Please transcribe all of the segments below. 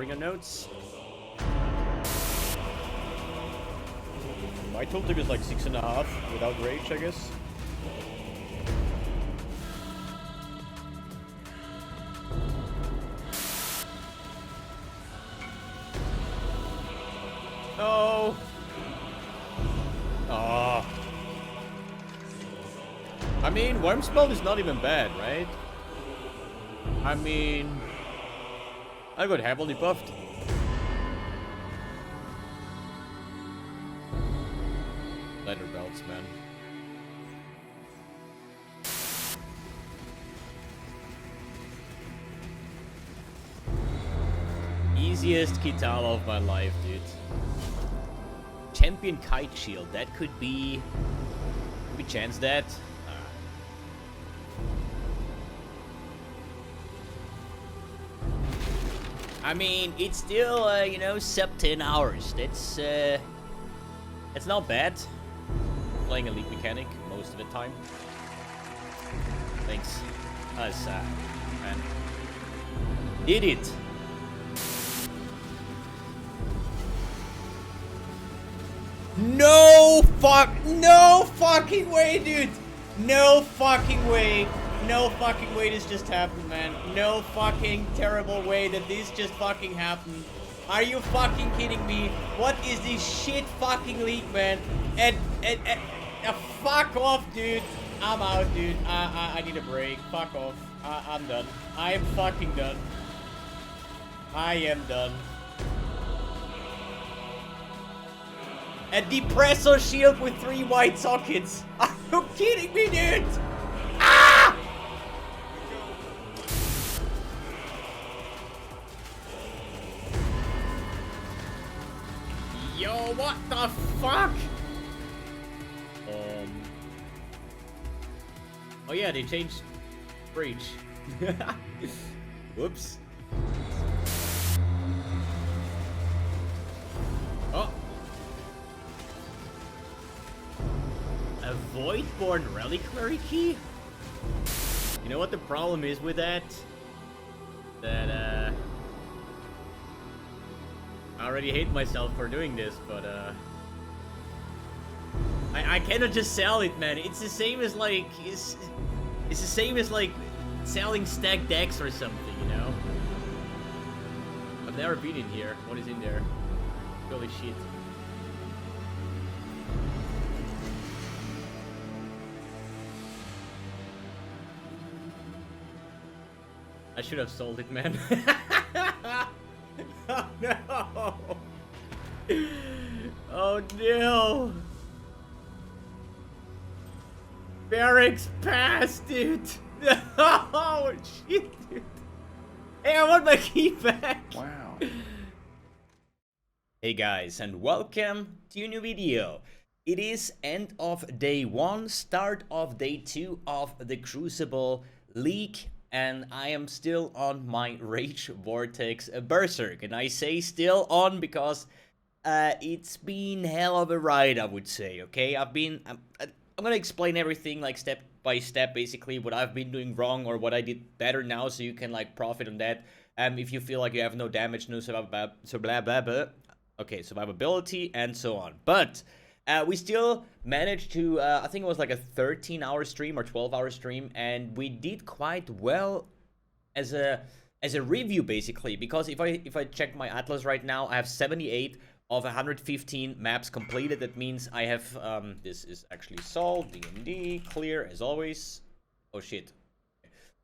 bring your notes. My total is like 6.5 without rage, I guess. Oh. Oh. I mean, Worm Spell is not even bad, right? I mean, I got heavily buffed. Leather belts, man. Easiest Kitala of my life, dude. Champion Kite Shield, that could be... we chance that. I mean, it's still, you know, sub 10 hours. That's not bad. Playing Elite Mechanic most of the time. Thanks. Us, man. Did it. No fucking way, dude. No fucking way. No fucking way this just happened, man. No fucking terrible way that this just fucking happened. Are you fucking kidding me? What is this shit fucking league, man? And fuck off, dude. I'm out, dude. I need a break. Fuck off. I'm done. I am fucking done. I am done. A depressor shield with 3 white sockets. Are you kidding me, dude? Ah! Yo, what the fuck? Oh yeah, they changed breach. Whoops. Oh. A Voidborn Reliquary Key? You know what the problem is with that? That, I already hate myself for doing this, but, I cannot just sell it, man. It's the same as, like, it's the same as, like, selling stacked decks or something, you know? I've never been in here. What is in there? Holy shit. I should have sold it, man. Oh, no! Oh, no! Barracks pass, dude! Oh, shit, dude! Hey, I want my key back! Wow. Hey guys, and welcome to a new video. It is end of day 1, start of day 2 of the Crucible League. And I am still on my Rage Vortex Berserker. And I say still on because it's been hell of a ride, I would say, okay? I'm gonna explain everything, like, step by step, basically, what I've been doing wrong or what I did better now, so you can, like, profit on that. If you feel like you have no damage, no survivability, and so on. But we still managed to, I think it was like a 13-hour stream or 12-hour stream, and we did quite well as a review, basically, because if I check my atlas right now, I have 78 of 115 maps completed. That means I have this is actually solved, DMD, clear as always. Oh shit.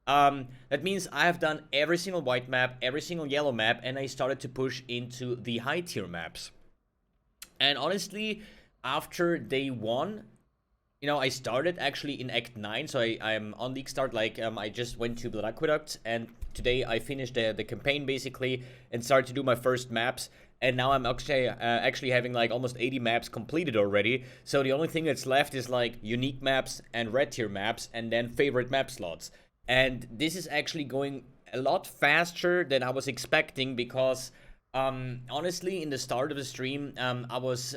That means I have done every single white map, every single yellow map, and I started to push into the high tier maps. And honestly, after day 1, you know, I started actually in Act 9, so I'm on League Start, like, I just went to Blood Aqueduct, and today I finished the campaign, basically, and started to do my first maps, and now I'm actually having, like, almost 80 maps completed already, so the only thing that's left is, like, unique maps and red tier maps, and then favorite map slots. And this is actually going a lot faster than I was expecting, because, honestly, in the start of the stream, I was,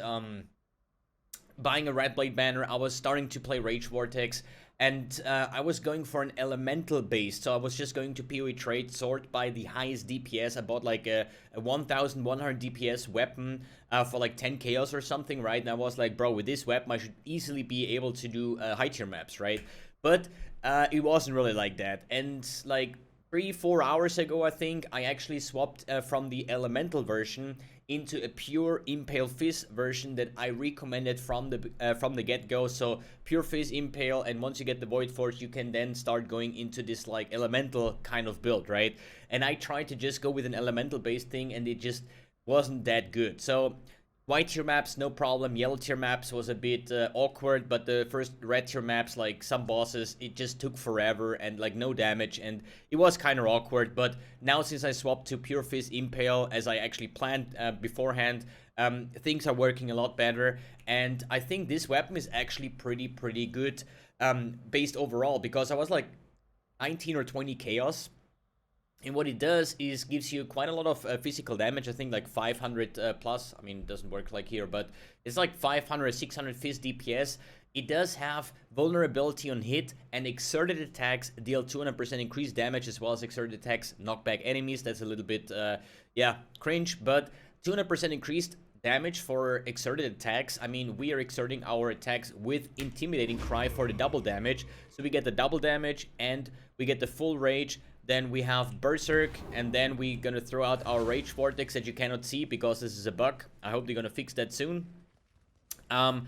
buying a Red Blade banner, I was starting to play Rage Vortex, And I was going for an elemental base, so I was just going to PoE trade, sort by the highest DPS. I bought like a 1100 DPS weapon for like 10 chaos or something, right? And I was like, bro, with this weapon I should easily be able to do high tier maps, right? But it wasn't really like that. And like 3-4 hours ago, I think, I actually swapped from the elemental version into a pure Impale Fizz version that I recommended from the get-go. So pure Fizz Impale, and once you get the Void Force, you can then start going into this like elemental kind of build, right? And I tried to just go with an elemental based thing, and it just wasn't that good. So white tier maps, no problem. Yellow tier maps was a bit awkward, but the first red tier maps, like some bosses, it just took forever and like no damage, and it was kind of awkward. But now since I swapped to Pure Fizz Impale, as I actually planned beforehand, things are working a lot better, and I think this weapon is actually pretty good based overall, because I was like 19 or 20 chaos. And what it does is gives you quite a lot of physical damage. I think like 500 plus. I mean, it doesn't work like here, but it's like 500, 600 Fizz DPS. It does have vulnerability on hit, and exerted attacks deal 200% increased damage, as well as exerted attacks knock back enemies. That's a little bit, yeah, cringe, but 200% increased damage for exerted attacks. I mean, we are exerting our attacks with Intimidating Cry for the double damage. So we get the double damage and we get the full rage. Then we have Berserk, and then we're gonna throw out our Rage Vortex that you cannot see because this is a bug. I hope they're gonna fix that soon. And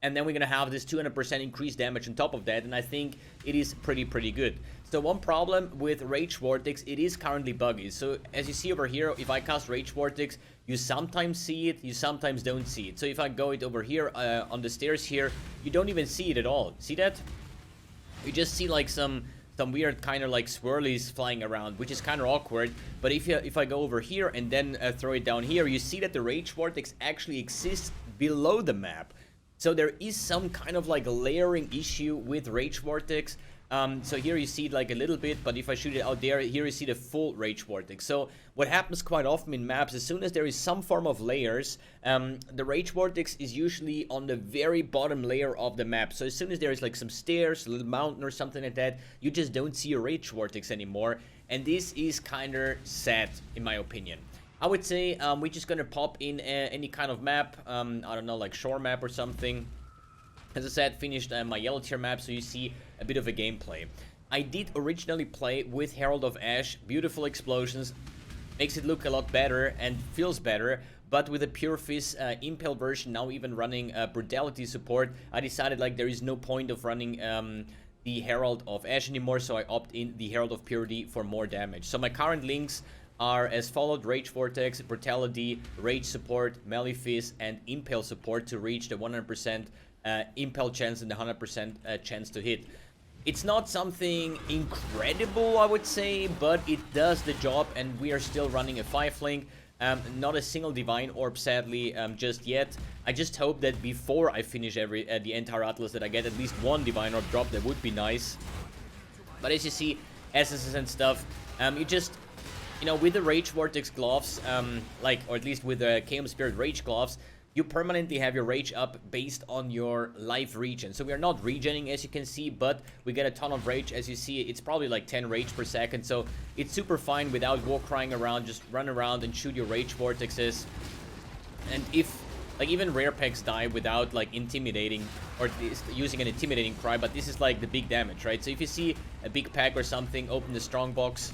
then we're gonna have this 200% increased damage on top of that, and I think it is pretty good. So one problem with Rage Vortex, it is currently buggy. So as you see over here, if I cast Rage Vortex, you sometimes see it, you sometimes don't see it. So if I go it over here on the stairs here, you don't even see it at all. See that? You just see like some weird kind of like swirlies flying around, which is kind of awkward. But if I go over here and then throw it down here, you see that the Rage Vortex actually exists below the map. So there is some kind of like layering issue with Rage Vortex. So here you see it like a little bit, but if I shoot it out there, here you see the full Rage Vortex. So what happens quite often in maps, as soon as there is some form of layers, the Rage Vortex is usually on the very bottom layer of the map. So as soon as there is like some stairs, a little mountain or something like that, you just don't see a Rage Vortex anymore. And this is kind of sad, in my opinion. I would say we're just gonna pop in any kind of map, I don't know, like shore map or something. As I said, finished my yellow tier map, so you see a bit of a gameplay. I did originally play with Herald of Ash, beautiful explosions, makes it look a lot better and feels better, but with a Pure Fizz Impale version, now even running Brutality support, I decided like there is no point of running the Herald of Ash anymore, so I opt in the Herald of Purity for more damage. So my current links are as followed: Rage Vortex, Brutality, Rage support, Melee Fizz, and Impale support to reach the 100% Impale chance and the 100% chance to hit. It's not something incredible, I would say, but it does the job, and we are still running a 5-link. Not a single Divine Orb, sadly, just yet. I just hope that before I finish the entire Atlas that I get at least one Divine Orb drop. That would be nice. But as you see, essences and stuff, you just, you know, with the Rage Vortex gloves, or at least with the Chaos Spirit Rage gloves, you permanently have your rage up based on your life regen. So we are not regening, as you can see, but we get a ton of rage. As you see, it's probably like 10 rage per second, so it's super fine without war crying around. Just run around and shoot your rage vortexes. And if, like, even rare packs die without, like, intimidating, or using an intimidating cry, but this is, like, the big damage, right? So if you see a big pack or something, open the strong box,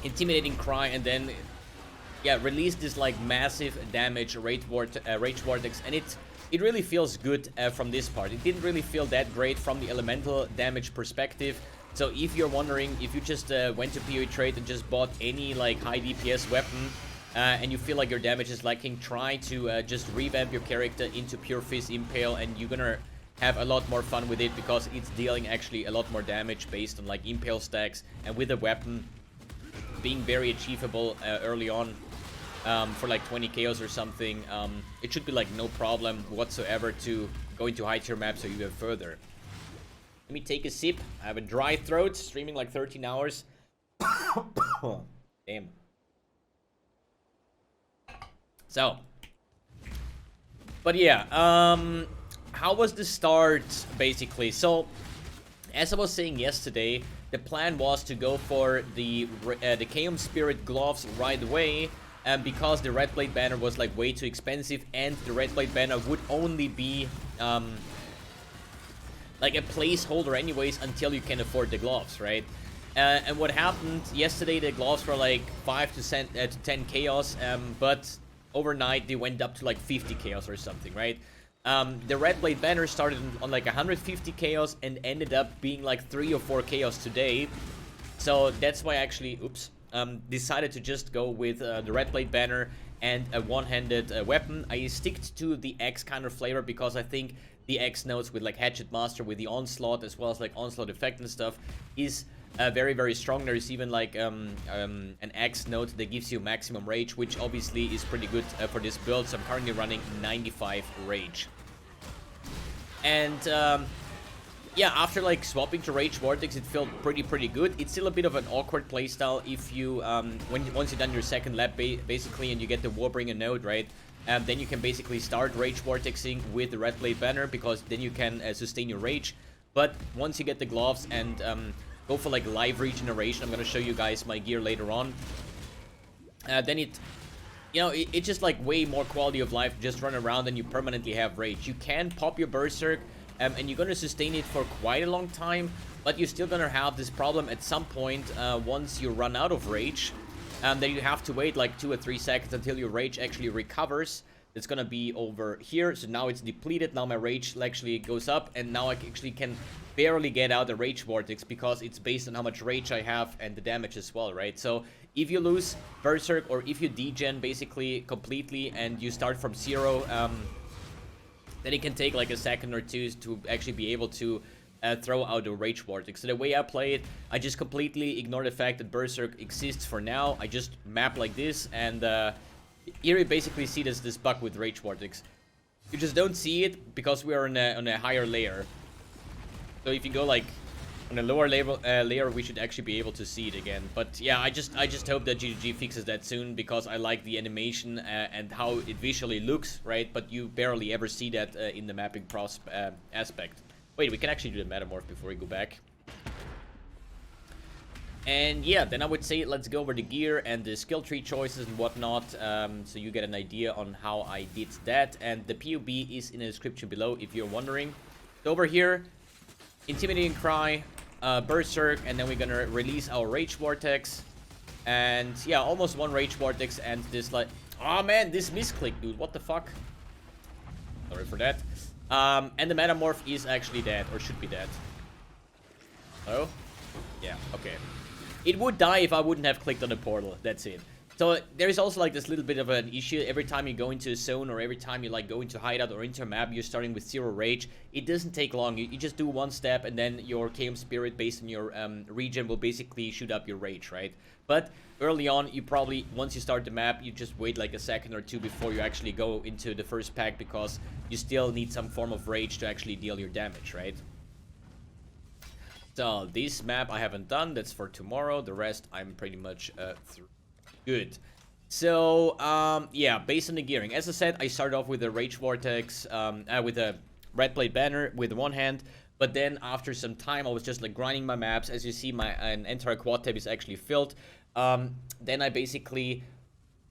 intimidating cry, and then, yeah, release this like massive damage rage vortex, and it really feels good from this part. It didn't really feel that great from the elemental damage perspective. So if you're wondering, if you just went to PoE trade and just bought any like high DPS weapon and you feel like your damage is lacking, try to just revamp your character into Pure Fizz Impale, and you're gonna have a lot more fun with it, because it's dealing actually a lot more damage based on like Impale stacks, and with a weapon being very achievable early on. For like 20 chaos or something, it should be like no problem whatsoever to go into high tier maps or even further. Let me take a sip. I have a dry throat, streaming like 13 hours. Damn. So, but yeah, how was the start, basically? So, as I was saying yesterday, the plan was to go for the Chaos Spirit gloves right away, because the Red Blade banner was like way too expensive, and the Red Blade banner would only be like a placeholder anyways until you can afford the gloves, right? And what happened yesterday, the gloves were like 5 to 10 chaos, but overnight they went up to like 50 chaos or something, right? The Red Blade banner started on like 150 chaos and ended up being like 3 or 4 chaos today. So that's why I actually, decided to just go with the Red Blade banner and a one-handed weapon. I sticked to the X kind of flavor because I think the X notes with like Hatchet Master, with the Onslaught, as well as like Onslaught effect and stuff, is very, very strong. There's even like an X note that gives you maximum rage, which obviously is pretty good for this build. So I'm currently running 95 rage. And yeah, after like swapping to Rage Vortex, it felt pretty good. It's still a bit of an awkward playstyle if you once you've done your second lap basically, and you get the Warbringer node, right? Then you can basically start Rage Vortexing with the Red Blade banner, because then you can sustain your rage. But once you get the gloves and go for like live regeneration, I'm gonna show you guys my gear later on. Then it's just like way more quality of life. Just run around and you permanently have rage. You can pop your Berserk, and you're gonna sustain it for quite a long time, but you're still gonna have this problem at some point once you run out of rage. Then you have to wait like 2 or 3 seconds until your rage actually recovers. It's gonna be over here. So now it's depleted. Now my rage actually goes up, and now I actually can barely get out the Rage Vortex, because it's based on how much rage I have and the damage as well, right? So if you lose Berserk, or if you degen basically completely and you start from 0, then it can take like a second or 2 to actually be able to throw out a Rage Vortex. So the way I play it, I just completely ignore the fact that Berserk exists for now. I just map like this, and here you basically see this bug with Rage Vortex. You just don't see it because we are on a higher layer. So if you go like on a lower level layer, we should actually be able to see it again. But yeah, I just hope that GGG fixes that soon, because I like the animation and how it visually looks, right? But you barely ever see that in the mapping aspect. Wait, we can actually do the Metamorph before we go back. And yeah, then I would say let's go over the gear and the skill tree choices and whatnot, so you get an idea on how I did that. And the POB is in the description below if you're wondering. So over here, Intimidating Cry, Berserk, and then we're gonna release our Rage Vortex. And yeah, almost 1 Rage Vortex, and this like... Oh man, this misclick, dude, what the fuck? Sorry for that. And the Metamorph is actually dead, or should be dead. Oh? Yeah, okay. It would die if I wouldn't have clicked on the portal, that's it. So there is also like this little bit of an issue. Every time you go into a zone, or every time you like go into hideout or into a map, you're starting with 0 rage. It doesn't take long. You just do 1 step, and then your Chaos Spirit based on your region will basically shoot up your rage, right? But early on, you probably, once you start the map, you just wait like a second or 2 before you actually go into the first pack, because you still need some form of rage to actually deal your damage, right? So this map I haven't done. That's for tomorrow. The rest I'm pretty much through. Good. So, yeah, based on the gearing. As I said, I started off with a Rage Vortex, with a Red Blade banner with one hand. But then after some time, I was just like grinding my maps. As you see, an entire quad tab is actually filled. Then I basically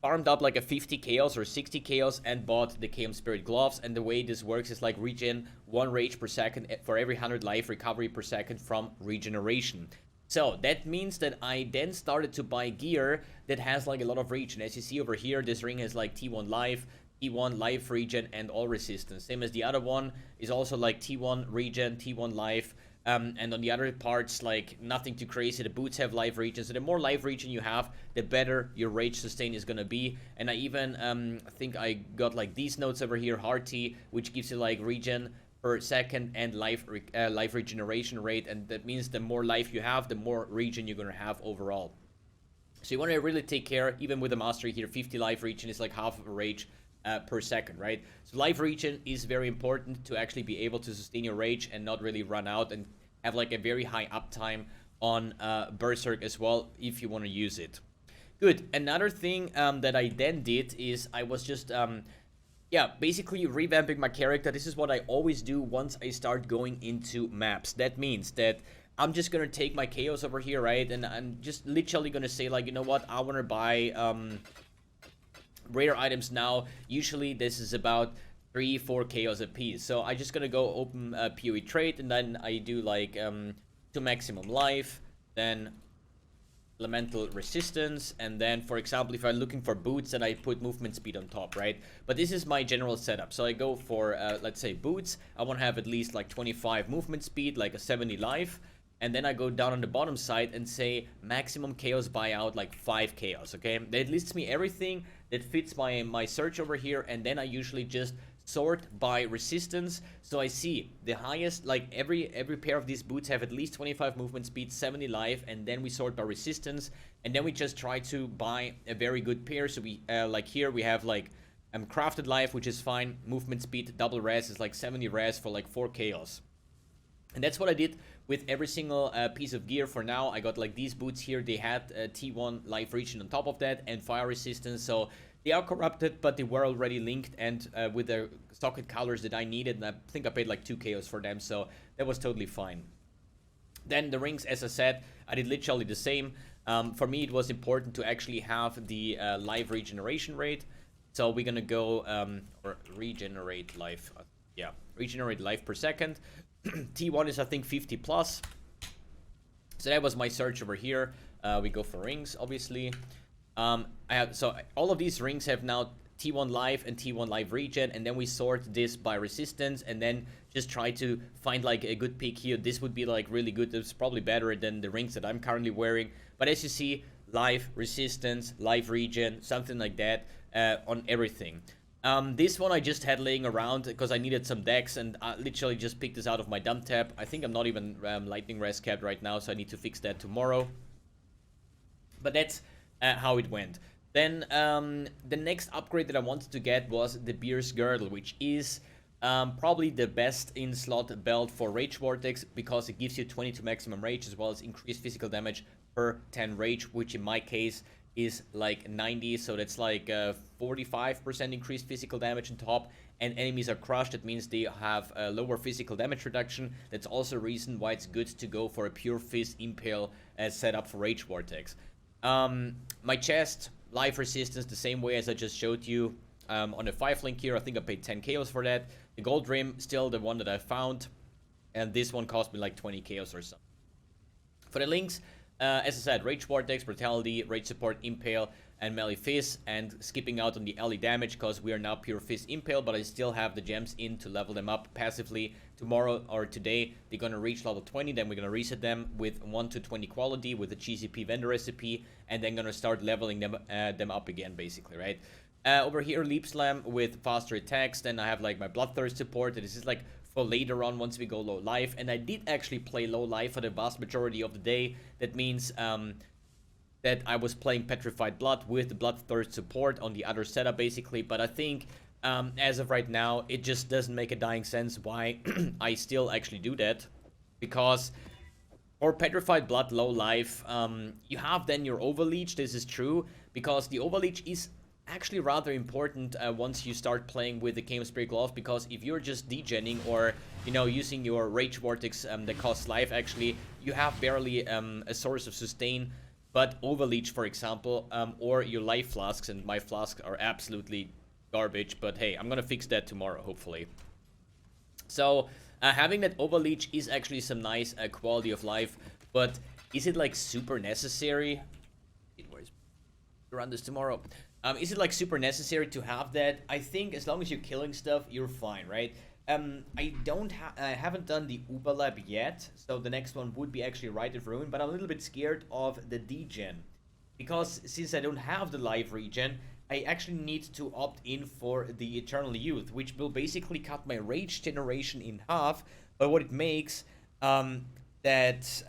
farmed up like a 50 chaos or 60 chaos and bought the Chaos Spirit gloves. And the way this works is like regen 1 rage per second for every 100 life recovery per second from regeneration. So that means that I then started to buy gear that has like a lot of regen. As you see over here, this ring has like T1 life, T1 life regen, and all resistance. Same as the other one is also like T1 regen, T1 life. And on the other parts, like nothing too crazy. The boots have life regen. So the more life regen you have, the better your rage sustain is gonna be. And I even think I got like these notes over here, Hearty, which gives you like regen per second and life regeneration rate, and that means the more life you have, the more regen you're gonna have overall. So you want to really take care, even with the mastery here, 50 life regen is like half of a rage per second, right? So life regen is very important to actually be able to sustain your rage and not really run out, and have like a very high uptime on Berserk as well if you want to use it. Good. Another thing that I then did is I was just yeah, basically revamping my character. This is what I always do once I start going into maps. That means that I'm just gonna take my chaos over here, right? And I'm just literally gonna say, like, you know what, I wanna buy rare items now. Usually this is about 3-4 chaos a piece. So I just gonna go open a PoE trade, and then I do like to maximum life, then elemental resistance, and then, for example, if I'm looking for boots, then I put movement speed on top, right? But this is my general setup. So I go for let's say boots. I want to have at least like 25 movement speed, like a 70 life, and then I go down on the bottom side and say maximum chaos buyout, like 5 chaos. Okay, that lists me everything that fits my search over here, and then I usually just sort by resistance. So I see the highest, like every pair of these boots have at least 25 movement speed, 70 life, and then we sort by resistance, and then we just try to buy a very good pair. So we like here we have like crafted life, which is fine. Movement speed double res is like 70 res for like 4 chaos. And that's what I did with every single piece of gear for now. I got like these boots here. They had T1 life region on top of that and fire resistance. So they are corrupted, but they were already linked and with the socket colors that I needed. And I think I paid like 2 chaos for them. So that was totally fine. Then the rings, as I said, I did literally the same. For me, it was important to actually have the life regeneration rate. So we're going to go or regenerate life. Yeah, regenerate life per second. T1 is, I think, 50 plus. So that was my search over here. We go for rings, obviously. So all of these rings have now T1 life and T1 life regen, and then we sort this by resistance, and then just try to find like a good pick here. This would be like really good. It's probably better than the rings that I'm currently wearing. But as you see, life resistance, life regen, something like that on everything. This one I just had laying around because I needed some decks, and I literally just picked this out of my dump tab. I think I'm not even lightning res capped right now, so I need to fix that tomorrow. But that's how it went. Then the next upgrade that I wanted to get was the Beer's Girdle, which is probably the best in slot belt for Rage Vortex, because it gives you 22 maximum rage as well as increased physical damage per 10 rage, which in my case is like 90, so that's like 45% increased physical damage on top, and enemies are crushed. That means they have a lower physical damage reduction. That's also a reason why it's good to go for a Pure Fist Impale as setup for Rage Vortex. My chest, life resistance, the same way as I just showed you on the 5 link here. I think I paid 10 chaos for that. The gold rim, still the one that I found, and this one cost me like 20 chaos or so. For the links, as I said, Rage Vortex, Brutality, Rage Support, Impale, and Melee Fist, and skipping out on the LE damage because we are now Pure Fist Impale, but I still have the gems in to level them up passively. Tomorrow or today, they're going to reach level 20, then we're going to reset them with 1 to 20 quality with the GCP vendor recipe, and then going to start leveling them up again, basically, right? Over here, Leap Slam with faster attacks. Then I have like my Bloodthirst support. This is like for later on once we go low life, and I did actually play low life for the vast majority of the day. That means that I was playing Petrified Blood with the Bloodthirst support on the other setup, basically. But I think as of right now, it just doesn't make a dying sense why I still actually do that, because for Petrified Blood low life, you have then your Overleech. This is true, because the Overleech is actually rather important once you start playing with the Game Spirit Gloves, because if you're just degenning or, you know, using your Rage Vortex that costs life, actually, you have barely a source of sustain. But Overleech, for example, or your life flasks, and my flasks are absolutely garbage, but hey, I'm gonna fix that tomorrow, hopefully. So, having that Overleech is actually some nice quality of life, but is it like super necessary? Where's run this tomorrow? Is it like super necessary to have that? I think as long as you're killing stuff, you're fine, right? I haven't done the Uber Lab yet, so the next one would be actually Rite of Ruin, but I'm a little bit scared of the degen, because since I don't have the life regen, I actually need to opt in for the Eternal Youth, which will basically cut my rage generation in half, but what it makes that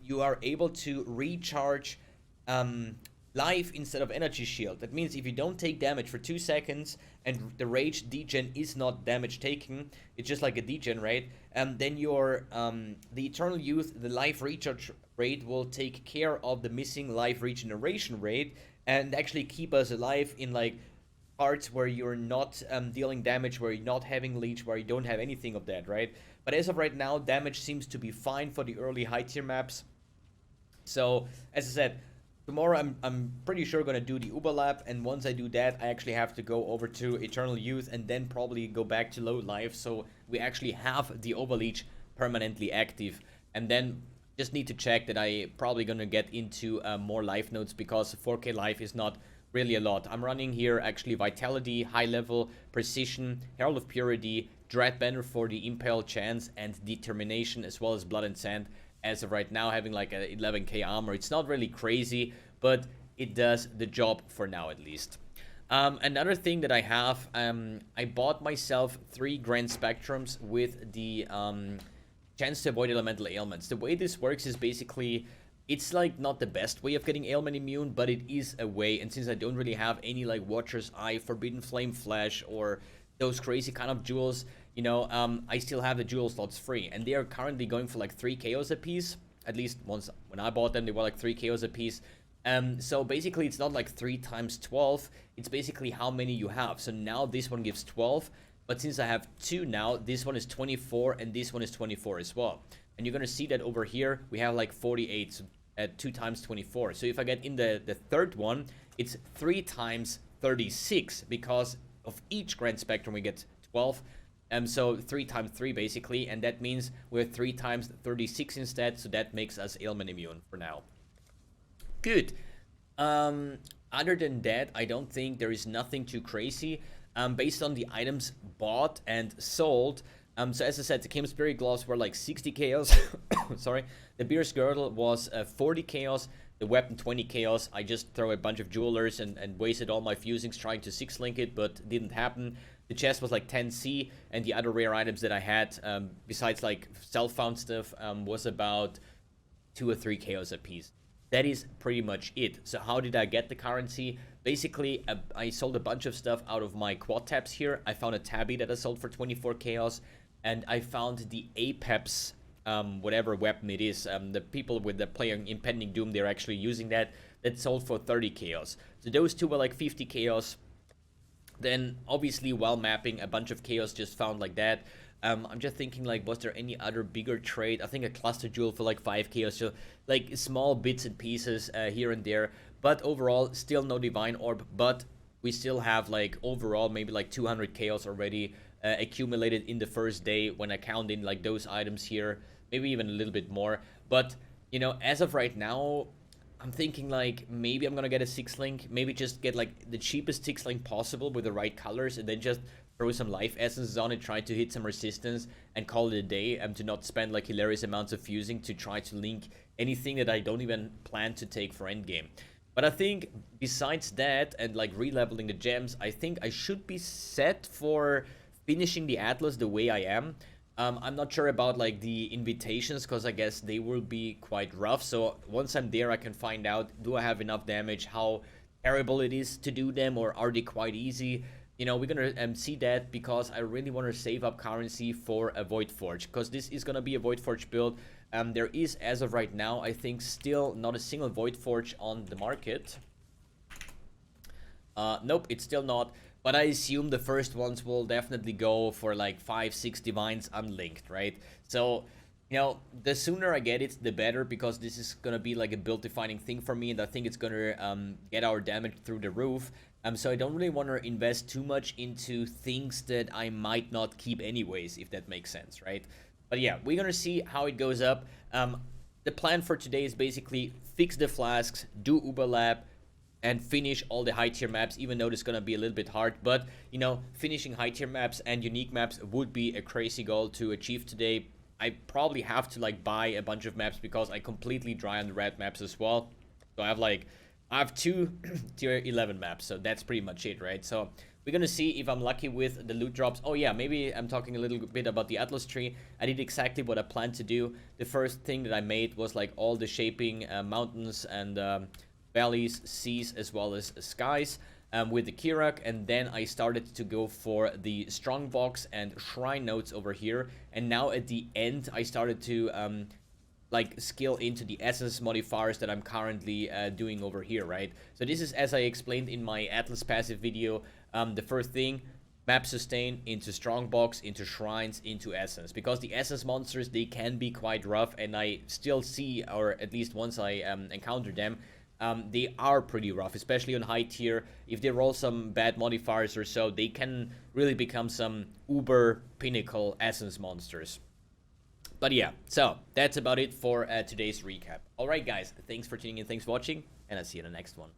you are able to recharge life instead of energy shield. That means if you don't take damage for 2 seconds and the rage degen is not damage taken, it's just like a degen, right? Then your the Eternal Youth, the life recharge rate, will take care of the missing life regeneration rate and actually keep us alive in like parts where you're not dealing damage, where you're not having leech, where you don't have anything of that, right? But as of right now, damage seems to be fine for the early high tier maps. So, as I said, tomorrow I'm pretty sure gonna do the Uber lab, and once I do that, I actually have to go over to Eternal Youth and then probably go back to low life, so we actually have the Overleech permanently active. And then just need to check that I probably gonna get into more life nodes, because 4K life is not really a lot. I'm running here actually Vitality, High Level, Precision, Herald of Purity, Dread Banner for the Impale chance, and Determination, as well as Blood and Sand. As of right now, having like a 11k armor. It's not really crazy, but it does the job for now at least. Another thing that I have, I bought myself 3 Grand Spectrums with the chance to avoid elemental ailments. The way this works is basically, it's like not the best way of getting ailment immune, but it is a way. And since I don't really have any like Watcher's Eye, Forbidden Flame Flash, or those crazy kind of jewels, you know, I still have the jewel slots free, and they are currently going for like 3 KOs a piece. At least once when I bought them, they were like 3 KOs a piece. So basically, it's not like 3 times 12. It's basically how many you have. So now this one gives 12, but since I have 2 now, this one is 24, and this one is 24 as well. And you're gonna see that over here we have like 48, so at 2 times 24. So if I get in the third one, it's 3 times 36, because of each Grand Spectrum we get 12. So 3 times 3 basically, and that means we're 3 times 36 instead, so that makes us ailment immune for now. Good. Other than that, I don't think there is nothing too crazy. Based on the items bought and sold, so as I said, the Kim Spirit Gloves were like 60 chaos. Sorry. The Beer's Girdle was 40 chaos. The weapon 20 chaos. I just throw a bunch of jewelers and wasted all my fusings trying to 6-link it, but didn't happen. The chest was like 10C, and the other rare items that I had, besides like self-found stuff, was about 2 or 3 chaos a piece. That is pretty much it. So how did I get the currency? Basically, I sold a bunch of stuff out of my quad tabs here. I found a tabby that I sold for 24 chaos, and I found the Apex, whatever weapon it is. The people with the playing Impending Doom, they're actually using that sold for 30 chaos. So those two were like 50 chaos. Then, obviously, while mapping, a bunch of chaos just found like that. I'm just thinking, like, was there any other bigger trade? I think a cluster jewel for like 5 chaos, so like small bits and pieces here and there. But overall, still no divine orb, but we still have like overall maybe like 200 chaos already accumulated in the first day when I count in like those items here, maybe even a little bit more. But, you know, as of right now, I'm thinking like maybe I'm gonna get a 6-link, maybe just get like the cheapest 6-link possible with the right colors, and then just throw some life essences on it, try to hit some resistance, and call it a day, and to not spend like hilarious amounts of fusing to try to link anything that I don't even plan to take for endgame. But I think besides that, and like re-leveling the gems, I think I should be set for finishing the Atlas the way I am. I'm not sure about like the invitations, because I guess they will be quite rough. So once I'm there, I can find out, do I have enough damage, how terrible it is to do them, or are they quite easy? You know, we're gonna see that, because I really want to save up currency for a Void Forge, because this is gonna be a Void Forge build. There is, as of right now, I think still not a single Void Forge on the market. Nope, it's still not. But I assume the first ones will definitely go for like 5-6 divines unlinked, right? So, you know, the sooner I get it, the better, because this is gonna be like a build-defining thing for me, and I think it's gonna get our damage through the roof. So I don't really want to invest too much into things that I might not keep anyways, if that makes sense, right? But yeah, we're gonna see how it goes up. The plan for today is basically fix the flasks, do Uber Lab, and finish all the high tier maps, even though it's gonna be a little bit hard. But, you know, finishing high tier maps and unique maps would be a crazy goal to achieve today. I probably have to like buy a bunch of maps, because I completely dry on the red maps as well. So I have 2 tier 11 maps, so that's pretty much it, right? So we're gonna see if I'm lucky with the loot drops. Oh yeah, maybe I'm talking a little bit about the Atlas tree. I did exactly what I planned to do. The first thing that I made was like all the shaping mountains and valleys, seas, as well as skies with the Kirak, and then I started to go for the Strongbox and Shrine nodes over here, and now at the end I started to like skill into the essence modifiers that I'm currently doing over here, right? So this is, as I explained in my Atlas passive video, the first thing, map sustain into strongbox, into shrines, into essence, because the essence monsters, they can be quite rough, and I still see, or at least once I encounter them, they are pretty rough, especially on high tier. If they roll some bad modifiers or so, they can really become some uber pinnacle essence monsters. But yeah, so that's about it for today's recap. Alright guys, thanks for tuning in, thanks for watching, and I'll see you in the next one.